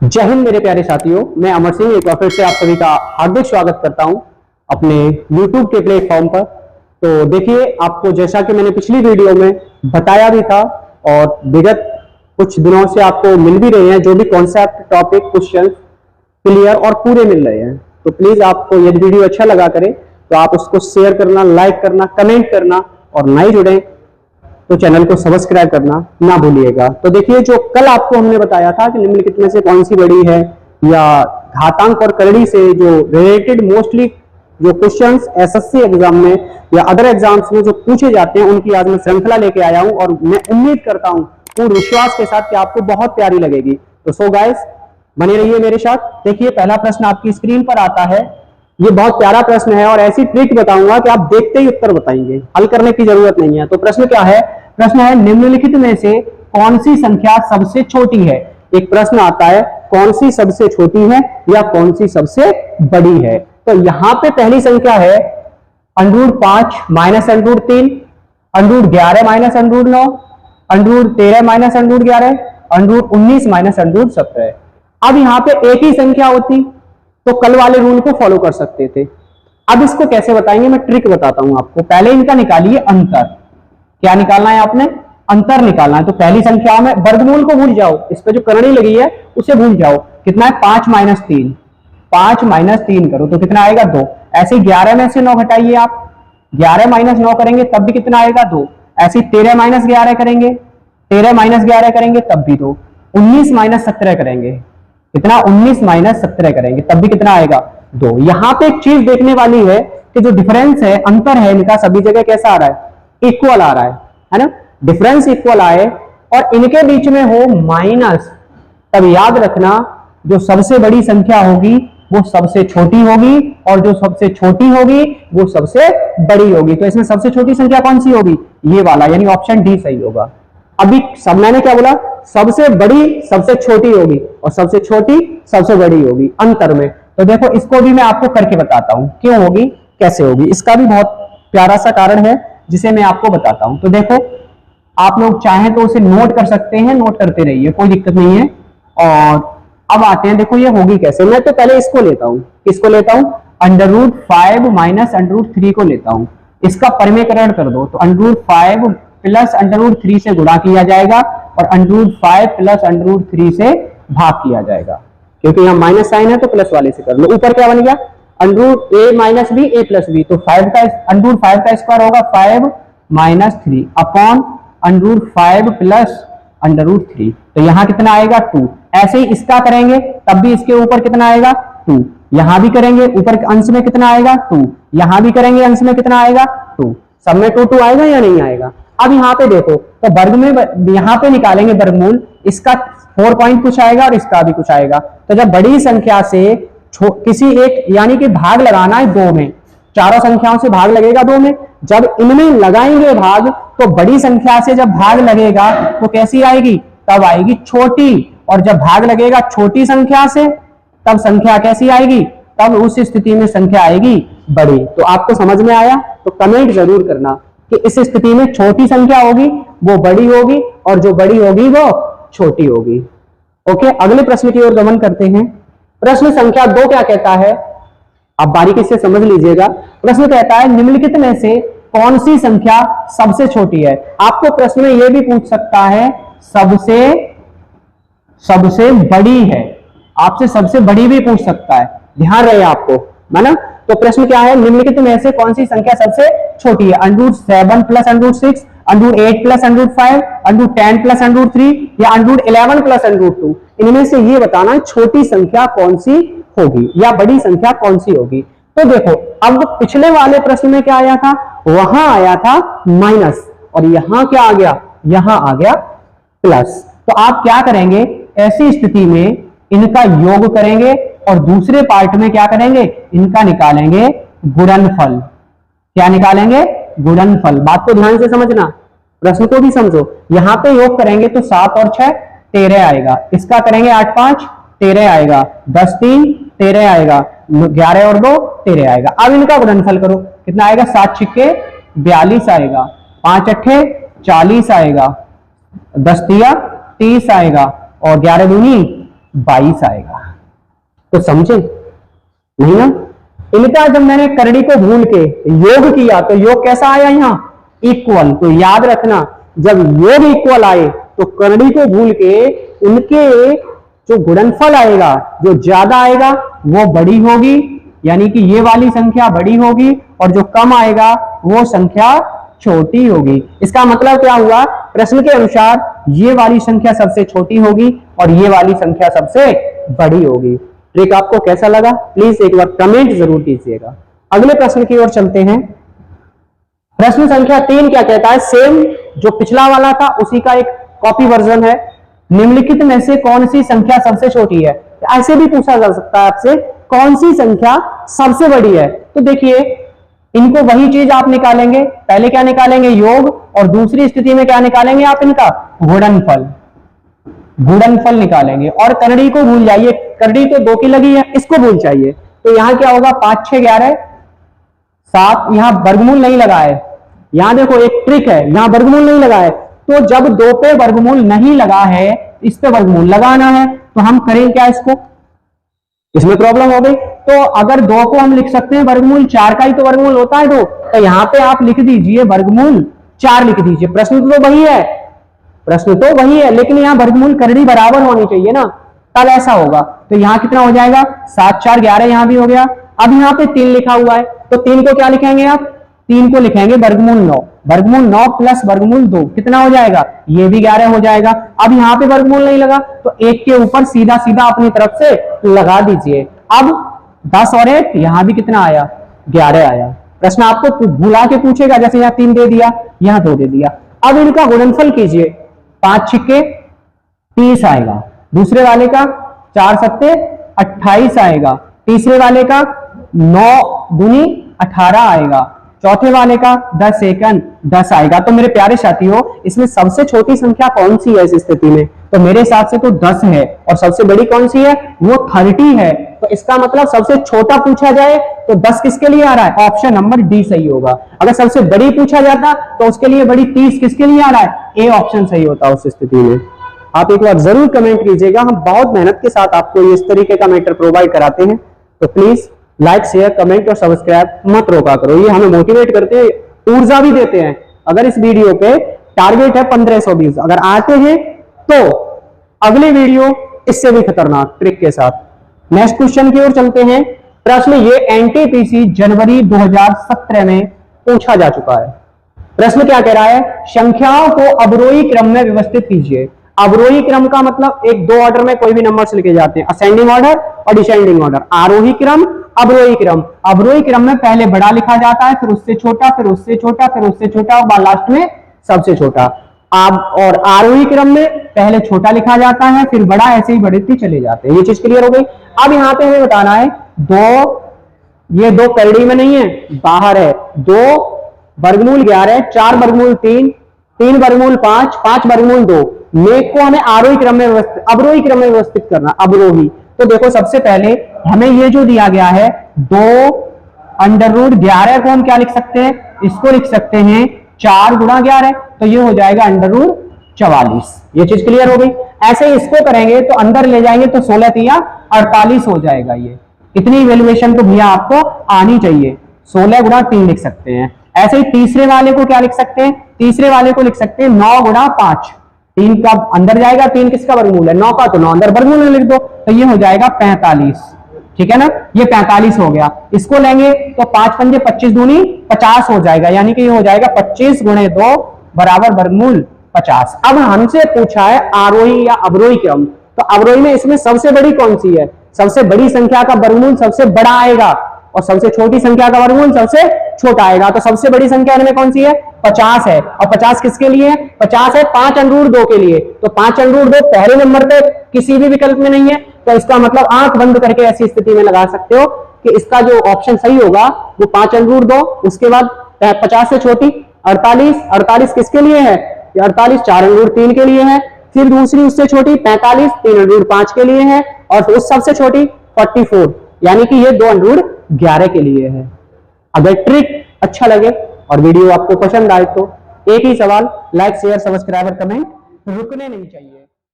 जय हिंद मेरे प्यारे साथियों, मैं अमर सिंह एक बार फिर से आप सभी का हार्दिक स्वागत करता हूं अपने YouTube के प्लेटफॉर्म पर। तो देखिए, आपको जैसा कि मैंने पिछली वीडियो में बताया भी था और विगत कुछ दिनों से आपको मिल भी रहे हैं जो भी कॉन्सेप्ट, टॉपिक, क्वेश्चन क्लियर और पूरे मिल रहे हैं। तो प्लीज आपको यदि वीडियो अच्छा लगा करे तो आप उसको शेयर करना, लाइक करना, कमेंट करना और नए जुड़े तो चैनल को सब्सक्राइब करना ना भूलिएगा। तो देखिए, जो कल आपको हमने बताया था कि निम्नलिखित में से कौन सी बड़ी है, या घातांक और करड़ी से जो रिलेटेड मोस्टली जो क्वेश्चंस एसएससी एग्जाम में या अदर एग्जाम्स में जो पूछे जाते हैं उनकी आज मैं श्रृंखला लेके आया हूं और मैं उम्मीद करता हूं पूर्ण विश्वास के साथ कि आपको बहुत प्यारी लगेगी। तो सो गाइस, बने रहिए मेरे साथ। देखिए, पहला प्रश्न आपकी स्क्रीन पर आता है। ये बहुत प्यारा प्रश्न है और ऐसी ट्रिक बताऊंगा कि आप देखते ही उत्तर बताएंगे, हल करने की जरूरत नहीं है। तो प्रश्न क्या है? प्रश्न है, निम्नलिखित में से कौन सी संख्या सबसे छोटी है? एक प्रश्न आता है, कौन सी सबसे छोटी है या कौन सी सबसे बड़ी है? तो यहां पे पहली संख्या है √5 माइनस √3, √11 माइनस √9, √13 माइनस √11, √19 माइनस √17। अब यहां पे एक ही संख्या होती तो कल वाले रूल को फॉलो कर सकते थे। अब इसको कैसे बताएंगे, मैं ट्रिक बताता हूं आपको। पहले इनका निकालिए अंतर। क्या निकालना है आपने? अंतर निकालना है। तो पहली संख्या में वर्गमूल को भूल जाओ, इस पे जो करनी लगी है उसे भूल जाओ। कितना है? 5 माइनस 3, 5 माइनस 3 करो तो कितना आएगा? 2। ऐसे 11 में से 9 घटाइए आप, 11 माइनस 9 करेंगे तब भी कितना आएगा? 2। ऐसे 13 माइनस 11 करेंगे, 13 माइनस 11 करेंगे तब भी 2। 19 माइनस 17 करेंगे, कितना? 19 माइनस 17 करेंगे तब भी कितना आएगा? 2। यहां पे एक चीज देखने वाली है कि जो डिफरेंस है, अंतर है इनका, सभी जगह कैसा आ रहा है? इक्वल आ रहा है ना? डिफरेंस इक्वल आए और इनके बीच में हो माइनस, तब याद रखना जो सबसे बड़ी संख्या होगी वो सबसे छोटी होगी और जो सबसे छोटी होगी वो सबसे बड़ी होगी। तो इसमें सबसे छोटी संख्या कौन सी होगी? ये वाला, यानी ऑप्शन डी सही होगा। अभी सब मैंने क्या बोला? सबसे बड़ी सबसे छोटी होगी और सबसे छोटी सबसे बड़ी होगी अंतर में। तो देखो, इसको भी मैं आपको करके बताता हूं क्यों होगी, कैसे होगी। इसका भी बहुत प्यारा सा कारण है जिसे मैं आपको बताता हूं। तो देखो, आप लोग चाहें तो उसे नोट कर सकते हैं, नोट करते रहिए, कोई दिक्कत नहीं है। और अब आते हैं, देखो ये होगी कैसे। मैं तो पहले इसको लेता हूं, किसको लेता हूं? √5 माइनस √3 को लेता हूं। इसका परिमेयकरण कर दो तो √5 प्लस √3 से गुणा किया जाएगा और √5 प्लस √3 से भाग किया जाएगा, क्योंकि यहाँ माइनस साइन है तो प्लस वाले से कर लो। ऊपर क्या बन गया? √a minus b a plus b। तो √5 का स्क्वायर होगा 5 माइनस 3 अपॉन √5 प्लस √3। तो यहाँ कितना आएगा? 2। ऐसे ही इसका करेंगे तब भी इसके ऊपर कितना आएगा? 2। यहां भी करेंगे, ऊपर अंश में कितना आएगा? 2। यहां भी करेंगे, अंश में कितना आएगा? 2। सब में 2 आएगा या नहीं आएगा? अब यहाँ पे देखो, तो वर्ग में यहाँ पे निकालेंगे वर्गमूल, इसका 4 पॉइंट कुछ आएगा और इसका भी कुछ आएगा। तो जब बड़ी संख्या से किसी एक, यानी कि भाग लगाना है 2 में, चारों संख्याओं से भाग लगेगा 2 में। जब इनमें लगाएंगे भाग तो बड़ी संख्या से जब भाग लगेगा तो कैसी आएगी? तब आएगी छोटी। और जब भाग लगेगा छोटी संख्या से तब संख्या कैसी आएगी? तब उस स्थिति में संख्या आएगी बड़ी। तो आपको समझ में आया? तो कमेंट जरूर करना कि इस स्थिति में छोटी संख्या होगी वो बड़ी होगी और जो बड़ी होगी वो छोटी होगी। ओके, अगले प्रश्न की ओर गमन करते हैं। प्रश्न संख्या 2 क्या कहता है, आप बारीकी से समझ लीजिएगा। प्रश्न कहता है, निम्नलिखित में से कौन सी संख्या सबसे छोटी है? आपको प्रश्न में यह भी पूछ सकता है सबसे बड़ी है, आपसे सबसे बड़ी भी पूछ सकता है, ध्यान रहे आपको, है ना? तो प्रश्न क्या है? निम्नलिखित में से कौन सी संख्या सबसे छोटी है? √7 प्लस √6, √8 प्लस √5, √10 प्लस √3 या √11 प्लस √2? इनमें से ये बताना है छोटी संख्या कौन सी होगी या बड़ी संख्या कौन सी होगी। तो देखो, अब पिछले वाले प्रश्न में क्या आया था? वहां आया था माइनस और यहां क्या आ गया? यहां आ गया प्लस। तो आप क्या करेंगे? ऐसी स्थिति में इनका योग करेंगे और दूसरे पार्ट में क्या करेंगे? इनका निकालेंगे गुणनफल। क्या निकालेंगे? गुणनफल। बात को ध्यान से समझना, प्रश्न को भी समझो। यहां पे योग करेंगे तो 7 और 6 13 आएगा, इसका करेंगे 8 5 13 आएगा, 10 3 13 आएगा, 11 और 2 13 आएगा। अब इनका गुणनफल करो, कितना आएगा? 7 छिक्के 42 आएगा, 5 अट्ठे 40 आएगा, 10 तिया 30 आएगा और 11 दूनी 22 आएगा। तो समझे नहीं ना? इनका जब मैंने करड़ी को भूल के योग किया तो योग कैसा आया? यहाँ इक्वल। तो याद रखना, जब योग इक्वल आए तो करड़ी को भूल के उनके जो गुणनफल आएगा, जो ज्यादा आएगा वो बड़ी होगी, यानी कि ये वाली संख्या बड़ी होगी, और जो कम आएगा वो संख्या छोटी होगी। इसका मतलब क्या हुआ? प्रश्न के अनुसार ये वाली संख्या सबसे छोटी होगी और ये वाली संख्या सबसे बड़ी होगी। ट्रिक आपको कैसा लगा प्लीज एक बार कमेंट जरूर कीजिएगा। अगले प्रश्न की ओर चलते हैं। प्रश्न संख्या 3 क्या कहता है? सेम जो पिछला वाला था उसी का एक कॉपी वर्जन है। निम्नलिखित में से कौन सी संख्या सबसे छोटी है? ऐसे भी पूछा जा सकता है आपसे, कौन सी संख्या सबसे बड़ी है? तो देखिए, इनको वही चीज आप निकालेंगे। पहले क्या निकालेंगे? योग, और दूसरी स्थिति में क्या निकालेंगे आप? इनका गुणनफल, गुणनफल निकालेंगे। और करड़ी को भूल जाइए, करड़ी तो 2 की लगी है, इसको भूल जाइए। तो यहां क्या होगा? 5 6 11 7। यहां वर्गमूल नहीं लगा है। यहां देखो एक ट्रिक है, यहां वर्गमूल नहीं लगा है। तो जब 2 पे वर्गमूल नहीं लगा है, इस पे वर्गमूल लगाना है, तो हम करें क्या? इसको, इसमें प्रॉब्लम हो गई। तो अगर 2 को हम लिख सकते हैं वर्गमूल 4 का ही तो वर्गमूल होता है 2, तो यहां पे आप लिख दीजिए वर्गमूल 4 लिख दीजिए। प्रश्न तो वही है, प्रश्न तो वही है, लेकिन यहां वर्गमूल करड़ी बराबर होनी चाहिए ना, तब ऐसा होगा। तो यहां कितना हो जाएगा? 7 4 11, यहां भी हो गया। अब यहां पे 3 लिखा हुआ है, तो 3 को क्या लिखेंगे आप? 3 को लिखेंगे वर्गमूल 9। वर्गमूल 9 प्लस वर्गमूल 2 कितना हो जाएगा? ये भी 11 हो जाएगा। अब यहाँ पे वर्गमूल नहीं लगा तो 1 के ऊपर सीधा सीधा अपनी तरफ से लगा दीजिए। अब 10 और 1, यहां भी कितना आया? 11 आया। प्रश्न आपको भुला के पूछेगा, जैसे यहाँ 3 दे दिया, यहाँ 2 दे दिया। अब इनका गुणनफल कीजिए, 5 6 30 आएगा। दूसरे वाले का 4 7 28 आएगा। तीसरे वाले का 9 दूनी 18 आएगा। चौथे वाले का 10 एकन 10 आएगा। तो मेरे प्यारे साथियों, इसमें सबसे छोटी संख्या कौन सी है इस स्थिति में? तो मेरे हिसाब से तो 10 है। और सबसे बड़ी कौन सी है? वो 30 है। तो इसका मतलब सबसे छोटा पूछा जाए तो 10 किसके लिए आ रहा है? ऑप्शन नंबर डी सही होगा। अगर सबसे बड़ी पूछा जाता तो उसके लिए बड़ी 30 किसके लिए आ रहा है? ए ऑप्शन सही होता उस स्थिति में। आप एक बार जरूर कमेंट कीजिएगा, हम बहुत मेहनत के साथ आपको इस तरीके का मैटर प्रोवाइड कराते हैं। तो प्लीज लाइक शेयर कमेंट और सब्सक्राइब मत रोका करो, ये हमें मोटिवेट करते हैं, ऊर्जा भी देते हैं। अगर इस वीडियो पे टारगेट है 1520, अगर आते हैं तो अगली वीडियो इससे भी खतरनाक ट्रिक के साथ। नेक्स्ट क्वेश्चन की ओर चलते हैं। प्रश्न ये एनटीपीसी जनवरी 2017 में पूछा जा चुका है। प्रश्न क्या कह रहा है? संख्याओं को अवरोही क्रम में व्यवस्थित कीजिए। अवरोही क्रम का मतलब एक 2 ऑर्डर में कोई भी नंबर लिखे जाते हैं, असेंडिंग ऑर्डर और डिसेंडिंग ऑर्डर। आरोही क्रम, अवरोही क्रम। अवरोही क्रम में पहले बड़ा लिखा जाता है, फिर उससे छोटा, फिर उससे छोटा, फिर उससे छोटा और लास्ट में सबसे छोटा। और आरोही क्रम में पहले छोटा लिखा जाता है, फिर बड़ा, ऐसे ही बढ़ते चले जाते हैं। ये चीज क्लियर हो गई। अब यहाँ पे हमें बताना है ये 2 करड़ी में नहीं है, बाहर है। 2 वर्गमूल 11, 4 वर्गमूल 3, 3 वर्गमूल 5, 5 वर्गमूल 2। मेघ को हमें आरोही क्रम में व्यवस्थित, अवरोही क्रम में व्यवस्थित करना, अवरोही। तो देखो सबसे पहले हमें ये जो दिया गया है 2 अंडर रूट 11 को हम क्या लिख सकते हैं? इसको लिख सकते हैं 4 गुणा 11, तो ये हो जाएगा अंडर रूट 44। ये चीज क्लियर हो गई। ऐसे ही इसको करेंगे तो अंदर ले जाएंगे तो 16 तिया 48 हो जाएगा। ये इतनी इवेल्युएशन तो भैया आपको आनी चाहिए। 16 गुणा 3 लिख सकते हैं। ऐसे ही तीसरे वाले को क्या लिख सकते हैं? तीसरे वाले को लिख सकते हैं 9 गुणा 5। 3 का अंदर जाएगा, 3 किसका वर्गमूल है? 9 का, तो 9 अंदर वर्गमूल में लिख दो, तो ये हो जाएगा 45। ठीक है ना? ये 45 हो गया। इसको लेंगे तो 5 पंजे 25 दूनी 50 हो जाएगा, यानी कि ये हो जाएगा 25 गुणे 2 बराबर वर्गमूल 50। अब हमसे पूछा है आरोही या अवरोही क्रम, तो अवरोही में इसमें सबसे बड़ी कौन सी है? सबसे बड़ी संख्या का वर्गमूल सबसे बड़ा आएगा और सबसे छोटी संख्या का वर्गमूल सबसे छोटा आएगा। तो सबसे बड़ी संख्या इनमें कौन सी है? 50 है। और 50 किसके लिए है? 50 है 5 अंडर रूट 2 के लिए। तो 5 अंडर रूट 2 पहले नंबर पे किसी भी विकल्प में नहीं है, तो इसका मतलब आंख बंद करके ऐसी स्थिति में लगा सकते हो कि इसका जो ऑप्शन सही होगा वो 5 अंडर रूट 2, उसके बाद 50 से छोटी 48, 48 किसके लिए है? 48 4 अंडर रूट 3 के लिए है। फिर दूसरी उससे छोटी 45 3 अंडर रूट 5 के लिए है, और उस सबसे छोटी 44, यानी कि ये 2 अंडर रूट 11 के लिए है। अगर ट्रिक अच्छा लगे और वीडियो आपको पसंद आए तो एक ही सवाल, लाइक शेयर सब्सक्राइब और कमेंट रुकने नहीं चाहिए।